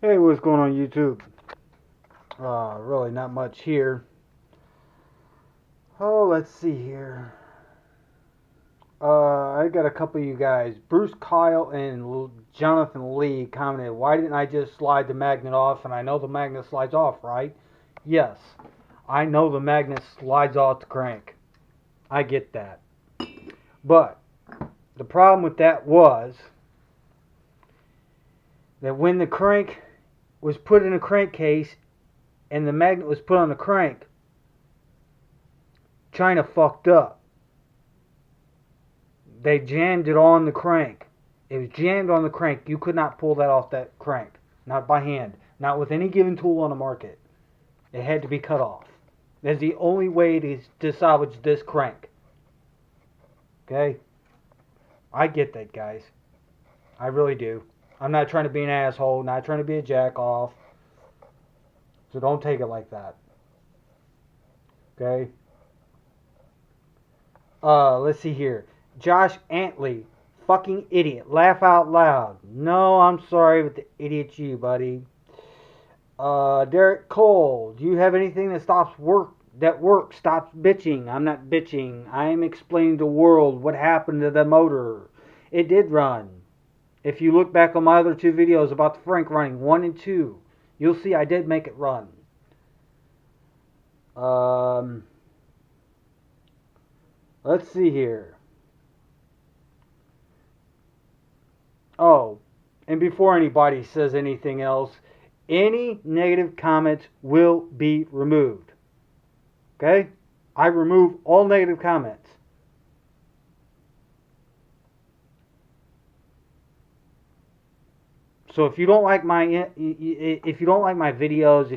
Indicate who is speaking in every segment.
Speaker 1: Hey, what's going on YouTube? Really not much here. Oh, let's see here. I got a couple of you guys. Bruce Kyle and Jonathan Lee commented, why didn't I just slide the magnet off? And I know the magnet slides off, right? Yes, I know the magnet slides off the crank. I get that. But the problem with that was that when the crank was put in a crankcase and the magnet was put on the crank, China fucked up. They jammed it on the crank. It was jammed on the crank. You could not pull that off that crank. Not by hand. Not with any given tool on the market. It had to be cut off. That's the only way to salvage this crank. Okay? I get that, guys. I really do. I'm not trying to be an asshole. Not trying to be a jack off. So don't take it like that. Okay? Let's see here. Josh Antley. Fucking idiot. Laugh out loud. No, I'm sorry, but the idiot's you, buddy. Derek Cole. Do you have anything that works? Stops bitching. I'm not bitching. I am explaining to the world what happened to the motor. It did run. If you look back on my other two videos about the Frank running, 1 and 2, you'll see I did make it run. Let's see here. Oh, and before anybody says anything else, any negative comments will be removed. Okay? I remove all negative comments. So if you don't like my videos, if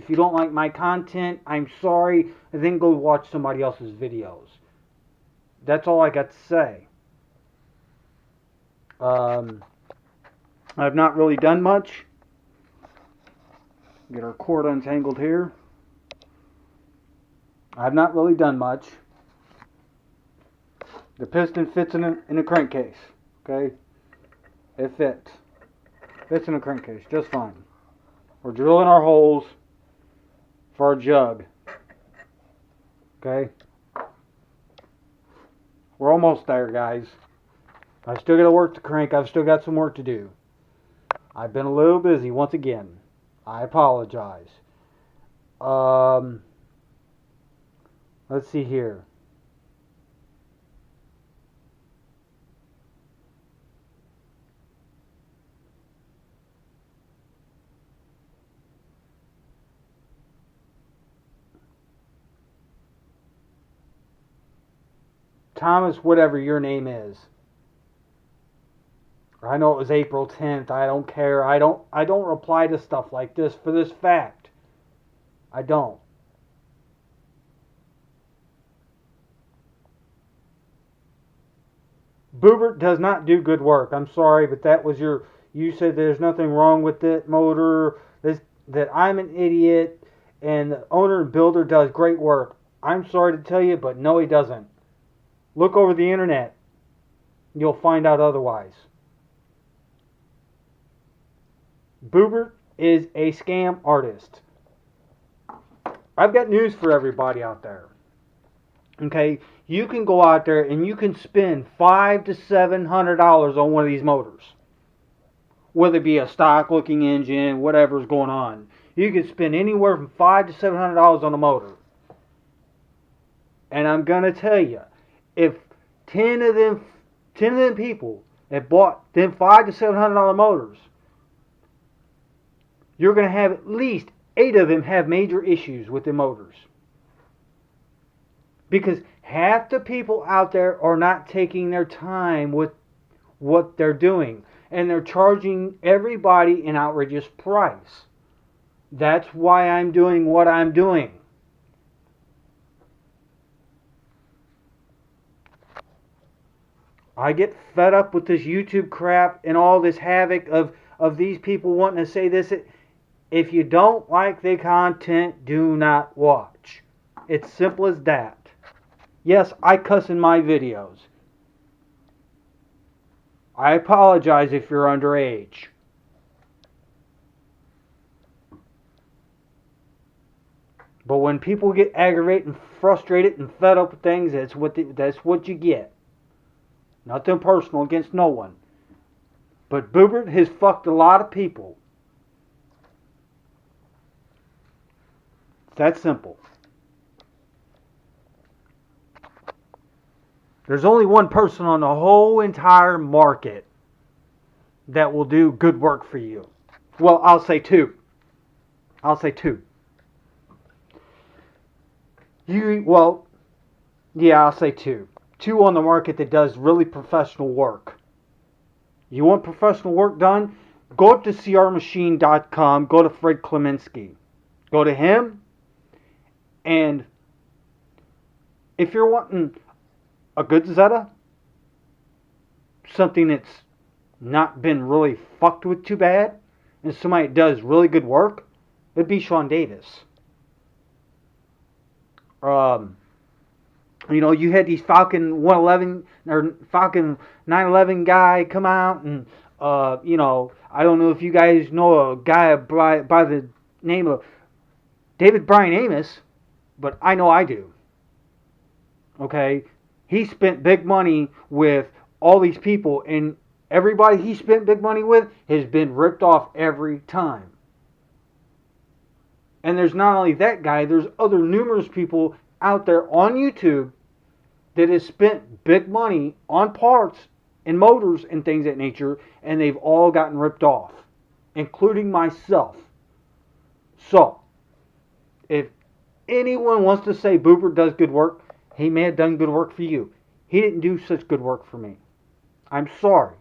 Speaker 1: you don't like my content, I'm sorry. Then go watch somebody else's videos. That's all I got to say. I've not really done much. Get our cord untangled here. I've not really done much. The piston fits in a crankcase. Okay? It fits. Fits in a crankcase just fine. We're drilling our holes for our jug. Okay? We're almost there, guys. I still got to work the crank. I've still got some work to do. I've been a little busy once again. I apologize. Let's see here. Thomas, whatever your name is. I know it was April 10th. I don't care. I don't reply to stuff like this for this fact. I don't. Boobert does not do good work. I'm sorry, but that was you said there's nothing wrong with it motor. That I'm an idiot and the owner and builder does great work. I'm sorry to tell you, but no, he doesn't. Look over the internet. You'll find out otherwise. Boobert is a scam artist. I've got news for everybody out there. Okay, you can go out there and you can spend $500 to $700 on one of these motors. Whether it be a stock looking engine, whatever's going on. You can spend anywhere from $500 to $700 on a motor. And I'm gonna tell you, if 10 of them people that bought them $500 to $700 motors, you're gonna have at least 8 of them have major issues with the motors. Because half the people out there are not taking their time with what they're doing. And they're charging everybody an outrageous price. That's why I'm doing what I'm doing. I get fed up with this YouTube crap and all this havoc of these people wanting to say this. If you don't like the content, do not watch. It's simple as that. Yes, I cuss in my videos. I apologize if you're underage. But when people get aggravated and frustrated and fed up with things, that's what you get. Nothing personal against no one. But Boobert has fucked a lot of people. It's that simple. There's only one person on the whole entire market that will do good work for you. Well, I'll say two. I'll say two. I'll say two. Two on the market that does really professional work. You want professional work done? Go up to crmachine.com. Go to Fred Kleminski. Go to him. And if you're wanting a good Zeta, something that's not been really fucked with too bad, and somebody that does really good work, it'd be Sean Davis. You had these Falcon 111 or Falcon 911 guy come out, and I don't know if you guys know a guy by the name of David Brian Amos, but I know I do. Okay, he spent big money with all these people, and everybody he spent big money with has been ripped off every time. And there's not only that guy, there's other numerous people out there on YouTube that has spent big money on parts and motors and things of that nature, and they've all gotten ripped off, including myself. So, if anyone wants to say Boobert does good work, he may have done good work for you. He didn't do such good work for me. I'm sorry.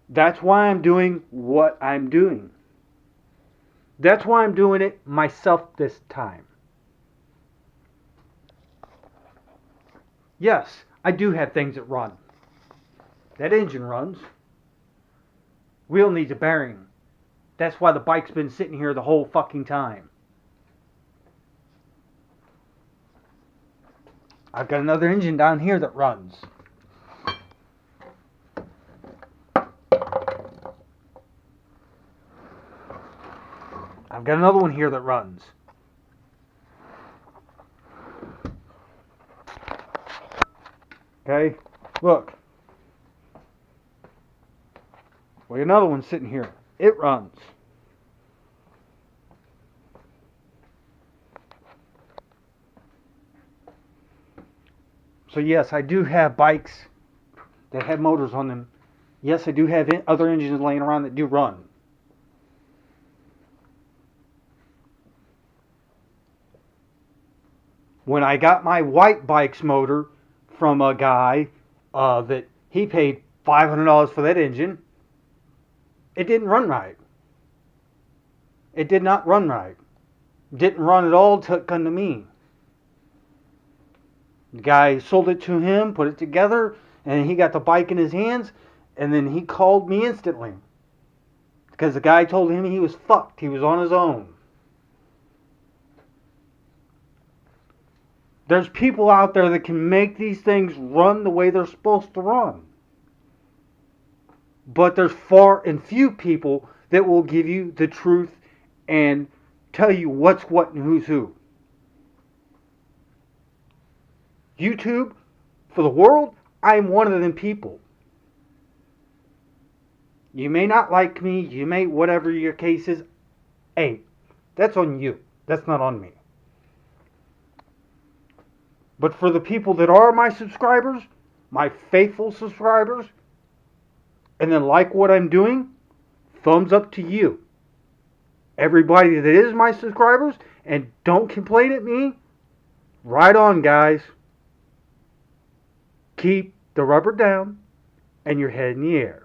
Speaker 1: That's why I'm doing what I'm doing. That's why I'm doing it myself this time. Yes, I do have things that run. That engine runs. Wheel needs a bearing. That's why the bike's been sitting here the whole fucking time. I've got another engine down here that runs. I've got another one here that runs. Okay, look. Well, another one sitting here. It runs. So yes, I do have bikes that have motors on them. Yes, I do have other engines laying around that do run. When I got my white bike's motor from a guy that he paid $500 for that engine, it didn't run right. It did not run right. Didn't run at all till it come to me. The guy sold it to him, put it together, and he got the bike in his hands, and then he called me instantly. Because the guy told him he was fucked. He was on his own. There's people out there that can make these things run the way they're supposed to run. But there's far and few people that will give you the truth and tell you what's what and who's who. YouTube, for the world, I'm one of them people. You may not like me, you may, whatever your case is. Hey, that's on you. That's not on me. But for the people that are my subscribers, my faithful subscribers, and then like what I'm doing, thumbs up to you. Everybody that is my subscribers and don't complain at me, right on, guys. Keep the rubber down and your head in the air.